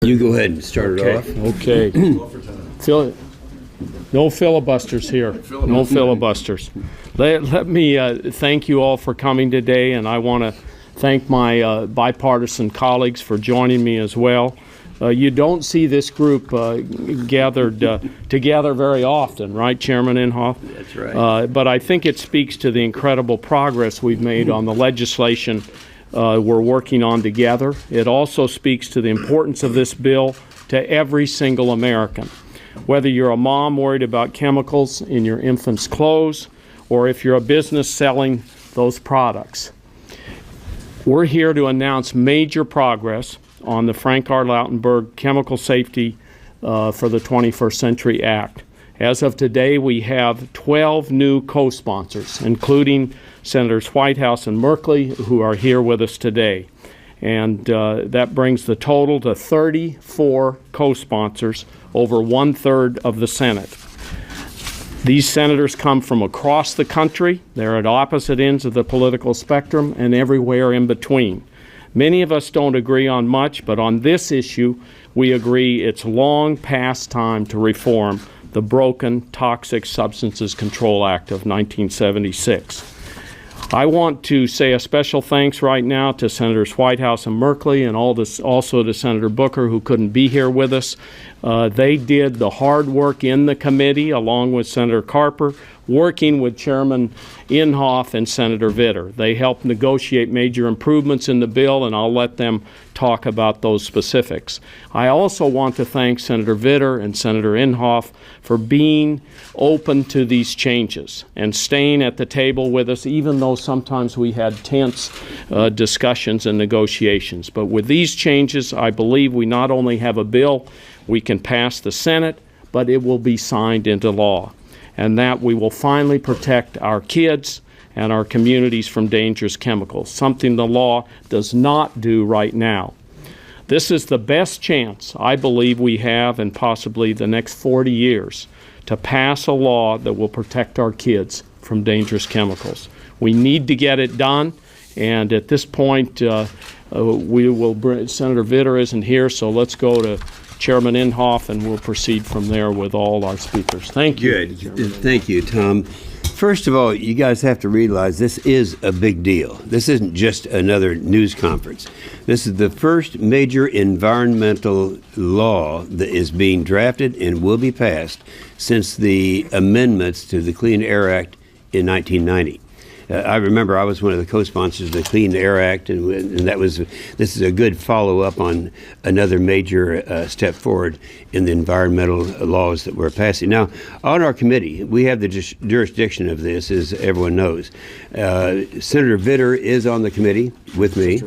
You go ahead and start it off. Okay. No filibusters here. No filibusters. Let me thank you all for coming today, and I want to thank my bipartisan colleagues for joining me as well. You don't see this group gathered together very often, right, Chairman Inhofe? That's right. But I think it speaks to the incredible progress we've made on the legislation we're working on together. It also speaks to the importance of this bill to every single American. Whether you're a mom worried about chemicals in your infant's clothes, or if you're a business selling those products. We're here to announce major progress on the Frank R. Lautenberg Chemical Safety for the 21st Century Act. As of today, we have 12 new co-sponsors, including Senators Whitehouse and Merkley, who are here with us today. And that brings the total to 34 co-sponsors, over 1/3 of the Senate. These senators come from across the country. They're at opposite ends of the political spectrum and everywhere in between. Many of us don't agree on much, but on this issue, we agree it's long past time to reform the broken Toxic Substances Control Act of 1976. I want to say a special thanks right now to Senators Whitehouse and Merkley, and also to Senator Booker, who couldn't be here with us. They did the hard work in the committee, along with Senator Carper, working with Chairman Inhofe and Senator Vitter. They helped negotiate major improvements in the bill, and I'll let them talk about those specifics. I also want to thank Senator Vitter and Senator Inhofe for being open to these changes and staying at the table with us, even though sometimes we had tense discussions and negotiations. But with these changes, I believe we not only have a bill we can pass the Senate, but it will be signed into law, and that we will finally protect our kids and our communities from dangerous chemicals, something the law does not do right now. This is the best chance I believe we have in possibly the next 40 years to pass a law that will protect our kids from dangerous chemicals. We need to get it done, and at this point we will Senator Vitter isn't here, so let's go to Chairman Inhofe, and we'll proceed from there with all our speakers. Thank you. Good. Thank you, Tom. First of all, you guys have to realize this is a big deal. This isn't just another news conference. This is the first major environmental law that is being drafted and will be passed since the amendments to the Clean Air Act in 1990. I remember I was one of the co-sponsors of the Clean Air Act, and this is a good follow-up on another major step forward in the environmental laws that we're passing. Now, on our committee, we have the jurisdiction of this, as everyone knows. Senator Vitter is on the committee with me.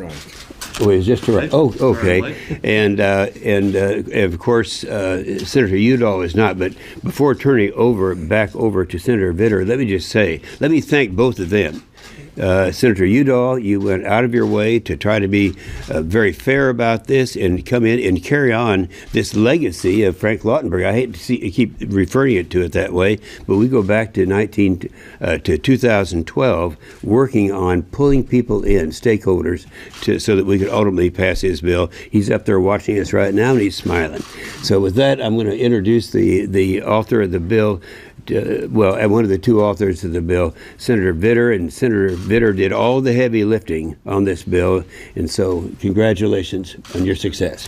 Oh, it's just right. Oh, okay. And of course, Senator Udall is not. But before turning back over to Senator Vitter, let me thank both of them. Senator Udall, you went out of your way to try to be very fair about this and come in and carry on this legacy of Frank Lautenberg. I hate to keep referring to it that way, but we go back to 2012, working on pulling people in, stakeholders, so that we could ultimately pass his bill. He's up there watching us right now, and he's smiling. So with that, I'm going to introduce the author of the bill. One of the two authors of the bill, Senator Vitter, and Senator Vitter did all the heavy lifting on this bill, and so congratulations on your success.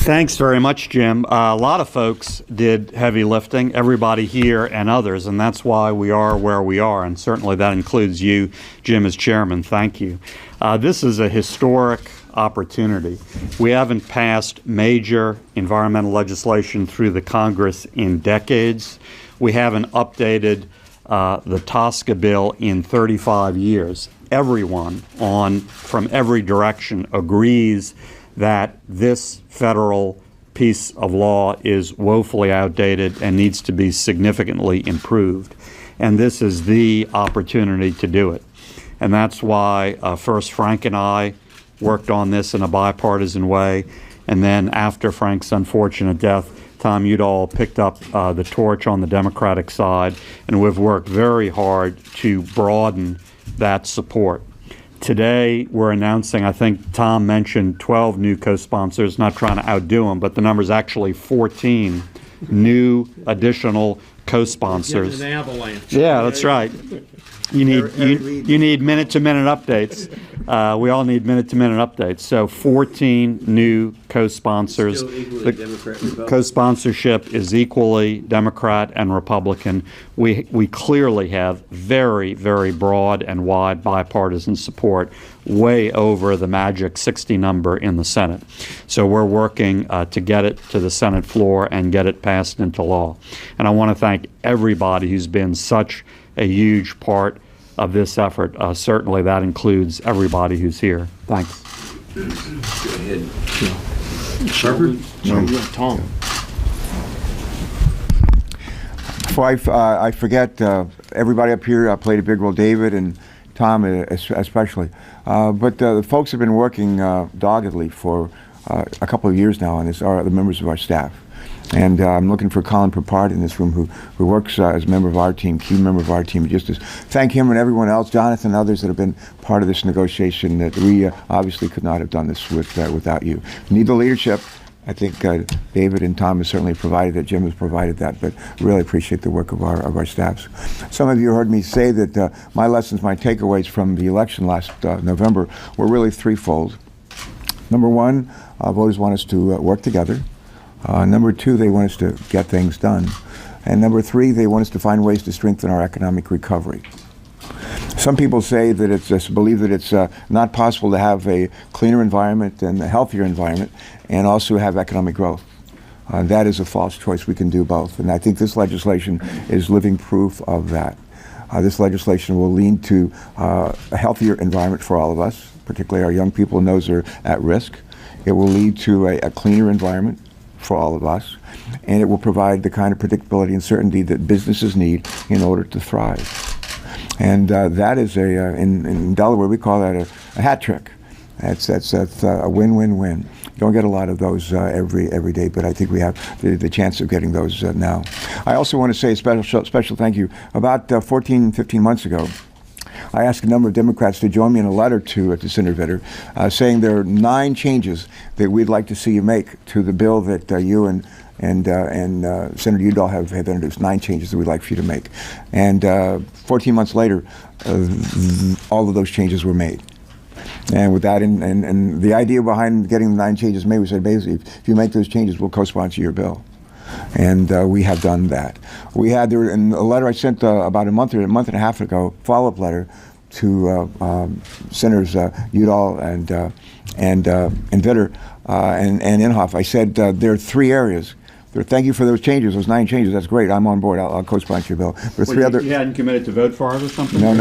Thanks very much, Jim. A lot of folks did heavy lifting, everybody here and others, and that's why we are where we are, and certainly that includes you, Jim, as chairman. Thank you. This is a historic opportunity. We haven't passed major environmental legislation through the Congress in decades. We haven't updated the TSCA bill in 35 years. Everyone from every direction agrees that this federal piece of law is woefully outdated and needs to be significantly improved. And this is the opportunity to do it. And that's why first Frank and I worked on this in a bipartisan way, and then after Frank's unfortunate death, Tom Udall picked up the torch on the Democratic side, and we've worked very hard to broaden that support. Today, we're announcing, I think Tom mentioned 12 new co-sponsors, not trying to outdo them, but the number's actually 14 new additional co-sponsors. An avalanche. Yeah, that's right. You need minute-to-minute updates. We all need minute-to-minute updates. So 14 new co-sponsors. Still equally Democrat, Republican. Co-sponsorship is equally Democrat and Republican. We clearly have very, very broad and wide bipartisan support, way over the magic 60 number in the Senate. So we're working to get it to the Senate floor and get it passed into law. And I want to thank everybody who's been such a huge part of this effort. Certainly that includes everybody who's here. Thanks. Go ahead. Harper? Tom. Before I forget, everybody up here played a big role, David and Tom especially. But the folks have been working doggedly for a couple of years now on this, are the members of our staff. And I'm looking for Colin Papard in this room who works as a member of our team, key member of our team. Just to thank him and everyone else, Jonathan and others that have been part of this negotiation, that we obviously could not have done this without you. We need the leadership. I think David and Tom have certainly provided that, Jim has provided that, but really appreciate the work of our staffs. Some of you heard me say that my lessons, my takeaways from the election last November were really threefold. Number one, voters want us to work together. Number two, they want us to get things done. And number three, they want us to find ways to strengthen our economic recovery. Some people say that believe that it's not possible to have a cleaner environment and a healthier environment and also have economic growth. That is a false choice. We can do both. And I think this legislation is living proof of that. This legislation will lead to a healthier environment for all of us, particularly our young people and those who are at risk. It will lead to a cleaner environment for all of us, and it will provide the kind of predictability and certainty that businesses need in order to thrive. And that is in Delaware we call that a hat trick. That's a win-win-win. You don't get a lot of those every day, but I think we have the chance of getting those now. I also want to say a special thank you. About 14, 15 months ago, I asked a number of Democrats to join me in a letter to Senator Vitter saying there are 9 changes that we'd like to see you make to the bill that you and Senator Udall have introduced. 9 changes that we'd like for you to make. And 14 months later, all of those changes were made. And with that, and the idea behind getting the 9 changes made, we said basically, if you make those changes, we'll co-sponsor your bill. And we have done that. We had there in a letter I sent about a month and a half ago, follow-up letter to Senators Udall and Vitter and Inhofe. I said there are 3 areas. Thank you for those changes, those 9 changes. That's great. I'm on board. I'll co-sponsor your bill. There are 3 other. You hadn't committed to vote for it or something? No.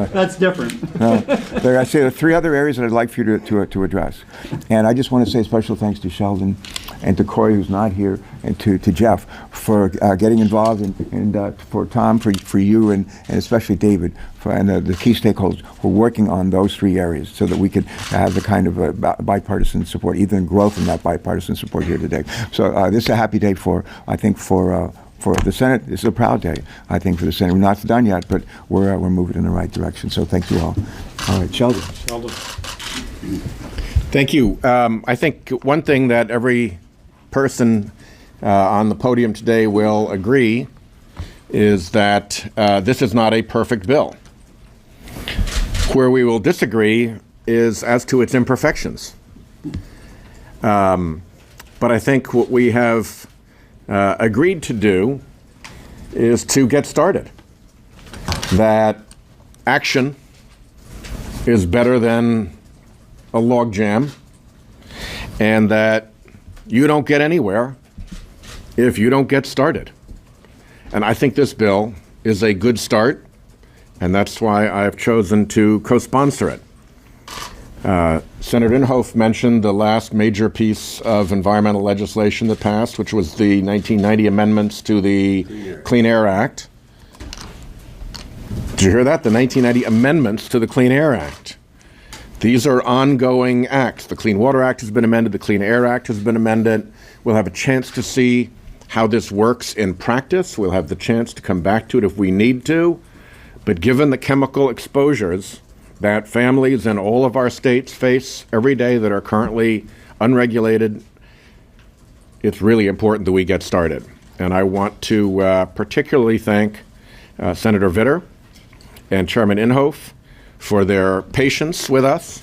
That's different. No, I say there are 3 other areas that I'd like for you to address. And I just want to say special thanks to Sheldon and to Corey, who's not here, and to Jeff for getting involved, and for Tom, for you, and especially David, and the key stakeholders who are working on those 3 areas so that we could have the kind of bipartisan support, even growth in that bipartisan support here today. So this is a happy day for the Senate. This is a proud day, I think, for the Senate. We're not done yet, but we're moving in the right direction. So thank you all. All right, Sheldon. Thank you. I think one thing that every person on the podium today will agree is that this is not a perfect bill. Where we will disagree is as to its imperfections. But I think what we have agreed to do is to get started. That action is better than a logjam, and that you don't get anywhere if you don't get started. And I think this bill is a good start, and that's why I've chosen to co-sponsor it. Senator Inhofe mentioned the last major piece of environmental legislation that passed, which was the 1990 amendments to the Clean Air Act. Did you hear that? The 1990 amendments to the Clean Air Act. These are ongoing acts. The Clean Water Act has been amended. The Clean Air Act has been amended. We'll have a chance to see how this works in practice. We'll have the chance to come back to it if we need to. But given the chemical exposures that families in all of our states face every day that are currently unregulated, it's really important that we get started. And I want to particularly thank Senator Vitter and Chairman Inhofe for their patience with us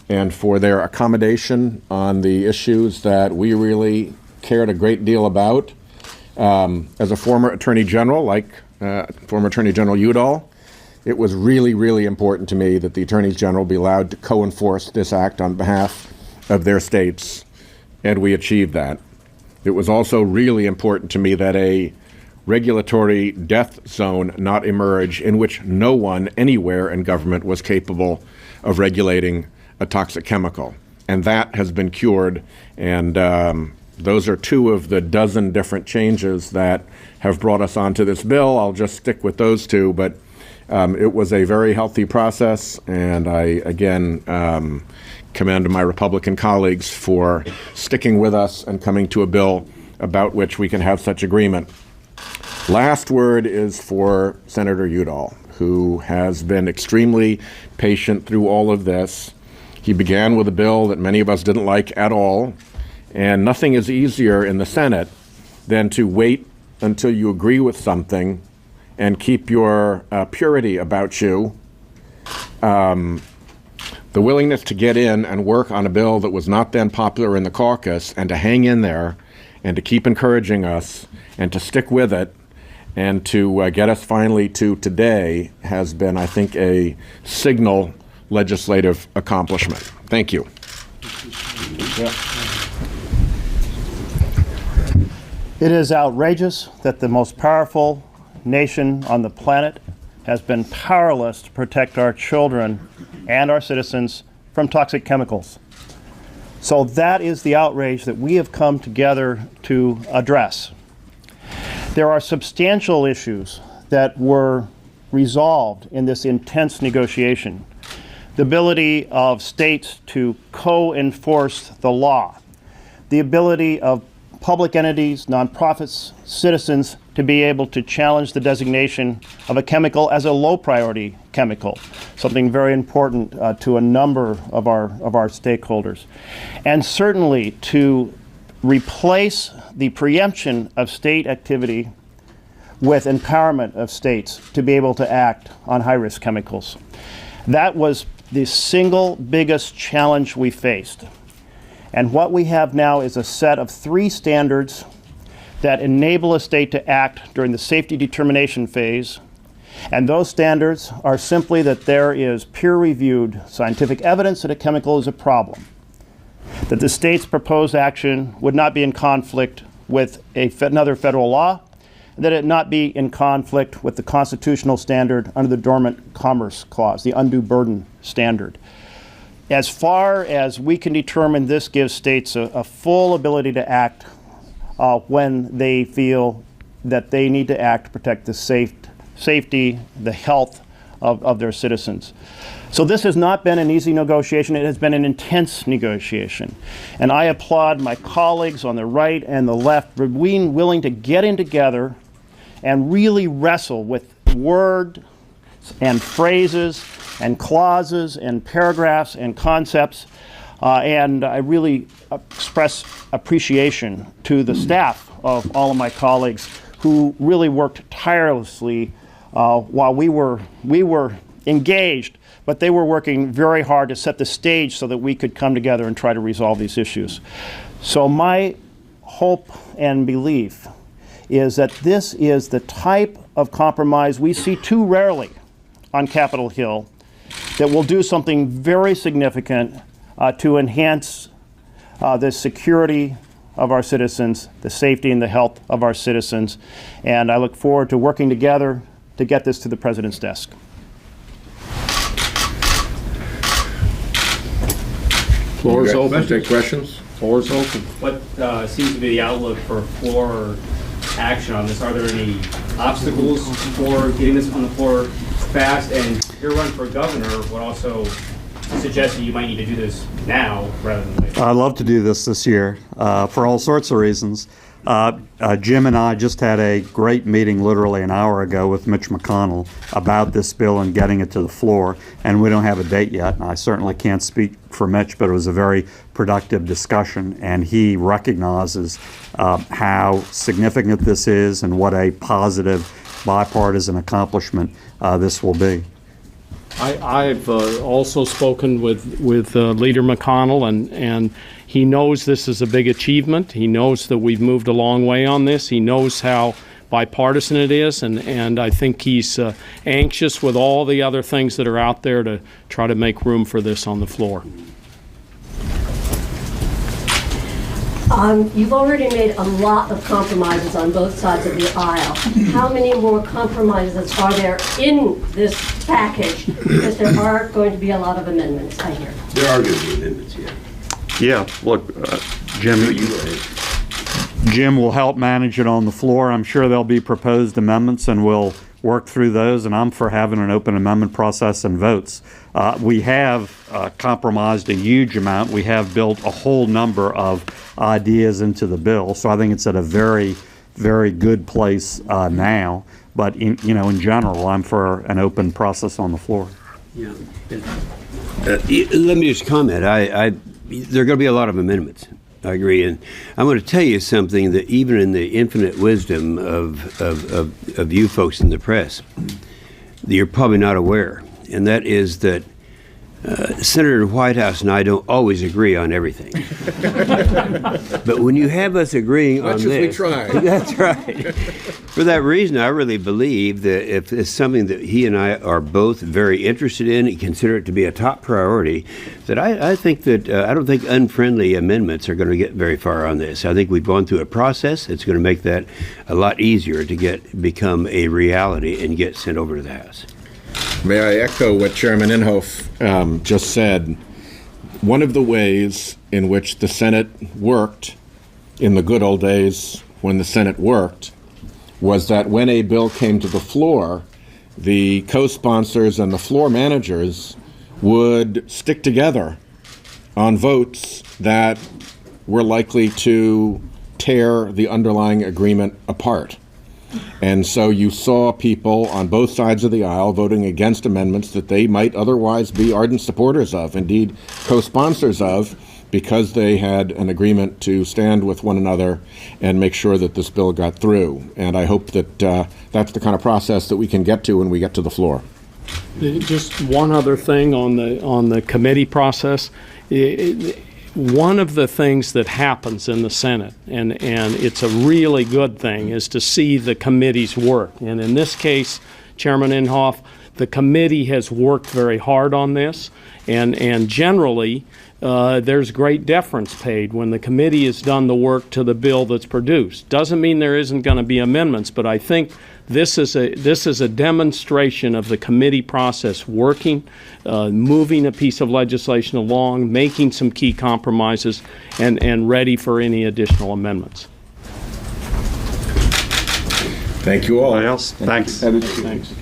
and for their accommodation on the issues that we really cared a great deal about. As a former Attorney General, like former Attorney General Udall, it was really, really important to me that the Attorneys General be allowed to co-enforce this act on behalf of their states, and we achieved that. It was also really important to me that a regulatory death zone not emerge in which no one anywhere in government was capable of regulating a toxic chemical. And that has been cured, and those are two of the dozen different changes that have brought us onto this bill. I'll just stick with those two, but it was a very healthy process, and I, again, commend my Republican colleagues for sticking with us and coming to a bill about which we can have such agreement. Last word is for Senator Udall, who has been extremely patient through all of this. He began with a bill that many of us didn't like at all, and nothing is easier in the Senate than to wait until you agree with something and keep your purity about you. The willingness to get in and work on a bill that was not then popular in the caucus, and to hang in there and to keep encouraging us and to stick with it and to get us finally to today has been, I think, a signal legislative accomplishment. Thank you. It is outrageous that the most powerful nation on the planet has been powerless to protect our children and our citizens from toxic chemicals. So that is the outrage that we have come together to address. There are substantial issues that were resolved in this intense negotiation. The ability of states to co-enforce the law, the ability of public entities, nonprofits, citizens to be able to challenge the designation of a chemical as a low priority chemical, something very important to a number of our stakeholders. And certainly to replace the preemption of state activity with empowerment of states to be able to act on high-risk chemicals. That was the single biggest challenge we faced. And what we have now is a set of 3 standards that enable a state to act during the safety determination phase. And those standards are simply that there is peer-reviewed scientific evidence that a chemical is a problem, that the state's proposed action would not be in conflict with another federal law, and that it not be in conflict with the constitutional standard under the Dormant Commerce Clause, the undue burden standard. As far as we can determine, this gives states a full ability to act when they feel that they need to act to protect the safety, the health of their citizens. So this has not been an easy negotiation. It has been an intense negotiation. And I applaud my colleagues on the right and the left for being willing to get in together and really wrestle with words and phrases and clauses and paragraphs and concepts. And I really express appreciation to the staff of all of my colleagues who really worked tirelessly while we were engaged, but they were working very hard to set the stage so that we could come together and try to resolve these issues. So my hope and belief is that this is the type of compromise we see too rarely on Capitol Hill that will do something very significant to enhance the security of our citizens, the safety and the health of our citizens. And I look forward to working together to get this to the President's desk. Floor is open. Let's take questions. Floor is open. What seems to be the outlook for floor action on this? Are there any obstacles for getting this on the floor fast? And your run for governor would also suggest that you might need to do this now rather than later. I'd love to do this year for all sorts of reasons. Jim and I just had a great meeting literally an hour ago with Mitch McConnell about this bill and getting it to the floor, and we don't have a date yet. And I certainly can't speak for Mitch, but it was a very productive discussion, and he recognizes how significant this is and what a positive bipartisan accomplishment this will be. I've also spoken with Leader McConnell, and he knows this is a big achievement. He knows that we've moved a long way on this. He knows how bipartisan it is, and I think he's anxious with all the other things that are out there to try to make room for this on the floor. You've already made a lot of compromises on both sides of the aisle. How many more compromises are there in this package? Because there are going to be a lot of amendments, I hear. There are going to be amendments, yeah. Yeah, look, Jim, Jim will help manage it on the floor. I'm sure there'll be proposed amendments, and we'll work through those, and I'm for having an open amendment process and votes. We have compromised a huge amount. We have built a whole number of ideas into the bill, so I think it's at a very, very good place now. But in general, I'm for an open process on the floor. Yeah. Let me just comment. There are going to be a lot of amendments. I agree, and I'm going to tell you something that even in the infinite wisdom of you folks in the press, that you're probably not aware, and that is that Senator Whitehouse and I don't always agree on everything. But when you have us agreeing on this, we try. That's right. For that reason, I really believe that if it's something that he and I are both very interested in and consider it to be a top priority, that I think that I don't think unfriendly amendments are going to get very far on this. I think we've gone through a process. It's going to make that a lot easier to become a reality and get sent over to the House. May I echo what Chairman Inhofe just said? One of the ways in which the Senate worked in the good old days when the Senate worked was that when a bill came to the floor, the co-sponsors and the floor managers would stick together on votes that were likely to tear the underlying agreement apart. And so you saw people on both sides of the aisle voting against amendments that they might otherwise be ardent supporters of, indeed co-sponsors of, because they had an agreement to stand with one another and make sure that this bill got through. And I hope that that's the kind of process that we can get to when we get to the floor. Just one other thing on the committee process. One of the things that happens in the Senate, and it's a really good thing, is to see the committees work. And in this case, Chairman Inhofe, the committee has worked very hard on this, and generally there's great deference paid when the committee has done the work to the bill that's produced. Doesn't mean there isn't going to be amendments, but I think this is a demonstration of the committee process working, moving a piece of legislation along, making some key compromises, and ready for any additional amendments. Thank you all. Anybody else? Thanks. Thanks.